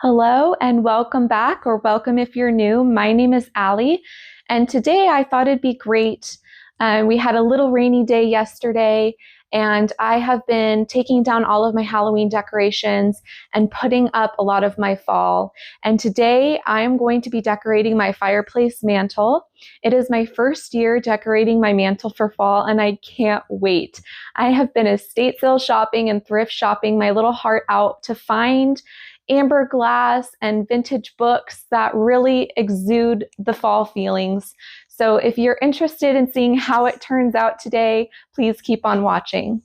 Hello and welcome back, or welcome if you're new. My name is Allie, and today I thought it'd be great. We had a little rainy day yesterday, and I have been taking down all of my Halloween decorations and putting up a lot of my fall. And today I'm going to be decorating my fireplace mantle. It is my first year decorating my mantle for fall, and I can't wait. I have been estate sale shopping and thrift shopping my little heart out to find amber glass and vintage books that really exude the fall feelings. So if you're interested in seeing how it turns out today, please keep on watching.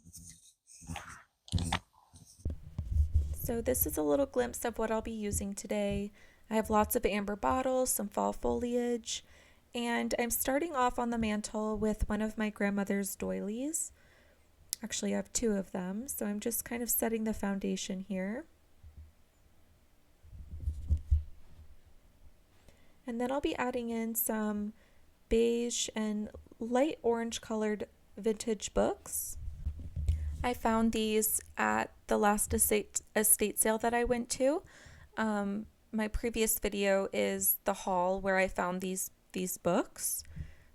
So this is a little glimpse of what I'll be using today. I have lots of amber bottles, some fall foliage, and I'm starting off on the mantle with one of my grandmother's doilies. Actually, I have two of them, so I'm just kind of setting the foundation here. And then I'll be adding in some beige and light orange colored vintage books. I found these at the last estate sale that I went to. My previous video is the haul where I found these books.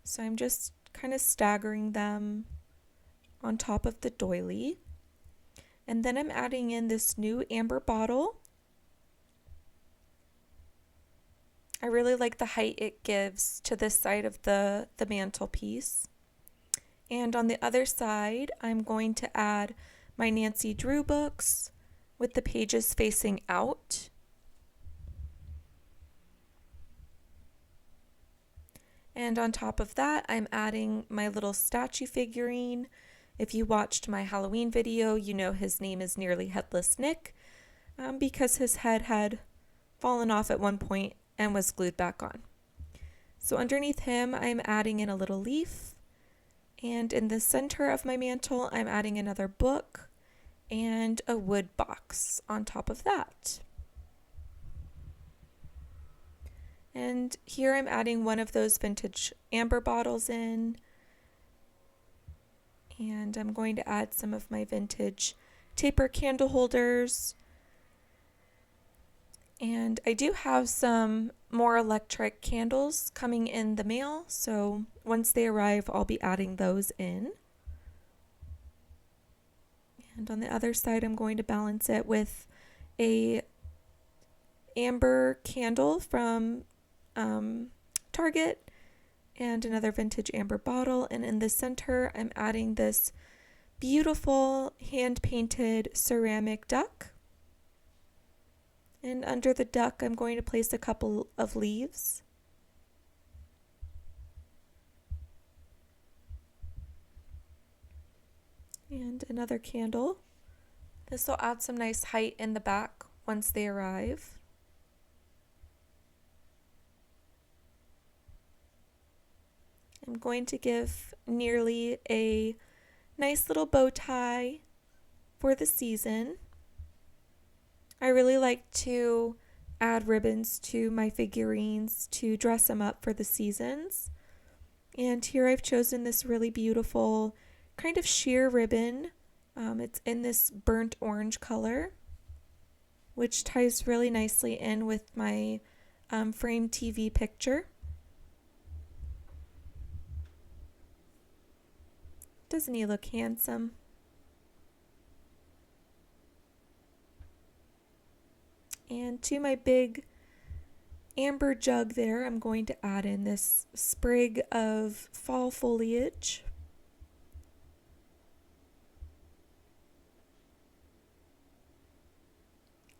So I'm just kind of staggering them on top of the doily. And then I'm adding in this new amber bottle. I really like the height it gives to this side of the mantelpiece. And on the other side, I'm going to add my Nancy Drew books with the pages facing out. And on top of that, I'm adding my little statue figurine. If you watched my Halloween video, you know his name is Nearly Headless Nick, because his head had fallen off at one point and was glued back on. So underneath him, I'm adding in a little leaf. And in the center of my mantle, I'm adding another book and a wood box on top of that. And here I'm adding one of those vintage amber bottles in. And I'm going to add some of my vintage taper candle holders. And I do have some more electric candles coming in the mail, so once they arrive, I'll be adding those in. And on the other side, I'm going to balance it with a amber candle from Target and another vintage amber bottle. And in the center, I'm adding this beautiful hand-painted ceramic duck. And under the duck, I'm going to place a couple of leaves. And another candle. This will add some nice height in the back once they arrive. I'm going to give Nearly a nice little bow tie for the season. I really like to add ribbons to my figurines to dress them up for the seasons. And here I've chosen this really beautiful kind of sheer ribbon. It's in this burnt orange color, which ties really nicely in with my framed TV picture. Doesn't he look handsome? And to my big amber jug there, I'm going to add in this sprig of fall foliage.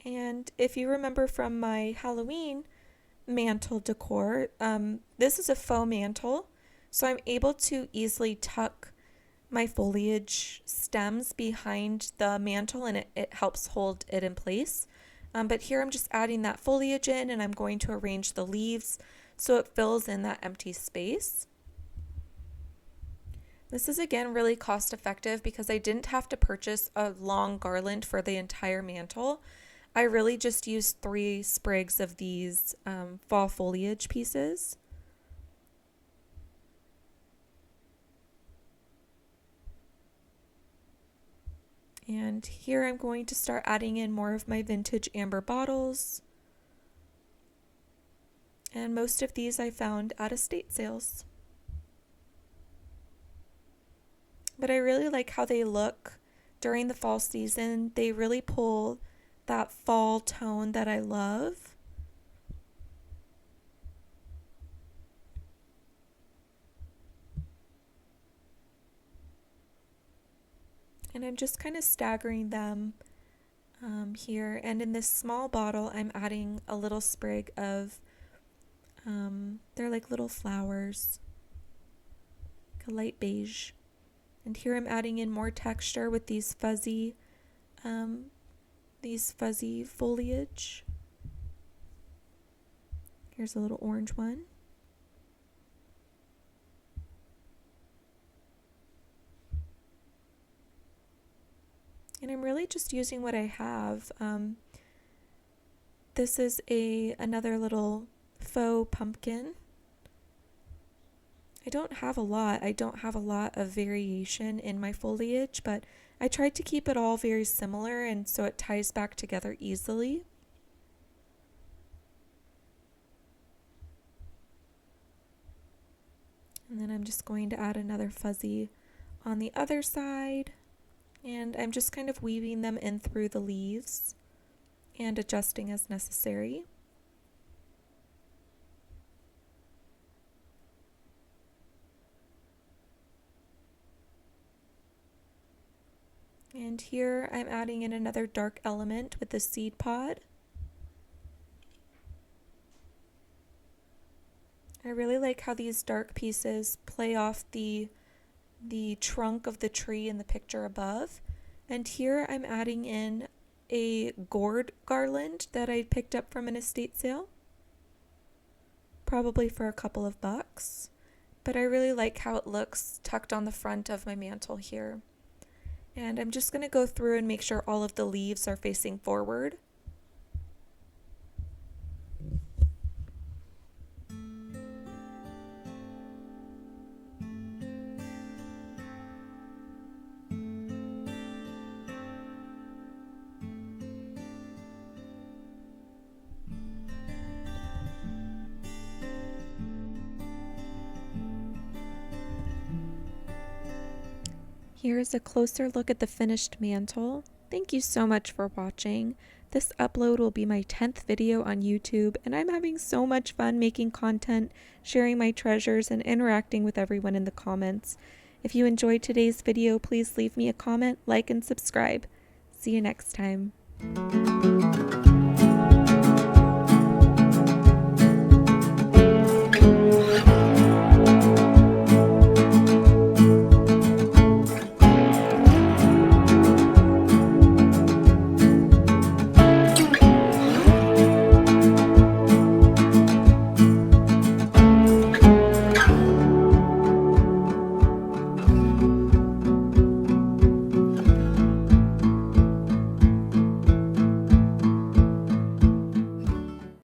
And if you remember from my Halloween mantle decor, this is a faux mantle, so I'm able to easily tuck my foliage stems behind the mantle, and it helps hold it in place. But here I'm just adding that foliage in, and I'm going to arrange the leaves so it fills in that empty space. This is again really cost effective because I didn't have to purchase a long garland for the entire mantle. I really just used 3 sprigs of these fall foliage pieces. And here I'm going to start adding in more of my vintage amber bottles. And most of these I found at estate sales. But I really like how they look during the fall season. They really pull that fall tone that I love. And I'm just kind of staggering them here. And in this small bottle, I'm adding a little sprig of, they're like little flowers, like a light beige. And here I'm adding in more texture with these fuzzy foliage. Here's a little orange one. And I'm really just using what I have. This is another little faux pumpkin. I don't have a lot. I don't have a lot of variation in my foliage, but I tried to keep it all very similar, and so it ties back together easily. And then I'm just going to add another fuzzy on the other side, and I'm just kind of weaving them in through the leaves and adjusting as necessary. And here I'm adding in another dark element with the seed pod. I really like how these dark pieces play off the trunk of the tree in the picture above. And here I'm adding in a gourd garland that I picked up from an estate sale, probably for a couple of bucks. But I really like how it looks tucked on the front of my mantle here. And I'm just going to go through and make sure all of the leaves are facing forward. Here is a closer look at the finished mantle. Thank you so much for watching. This upload will be my 10th video on YouTube, and I'm having so much fun making content, sharing my treasures, and interacting with everyone in the comments. If you enjoyed today's video, please leave me a comment, like, and subscribe. See you next time.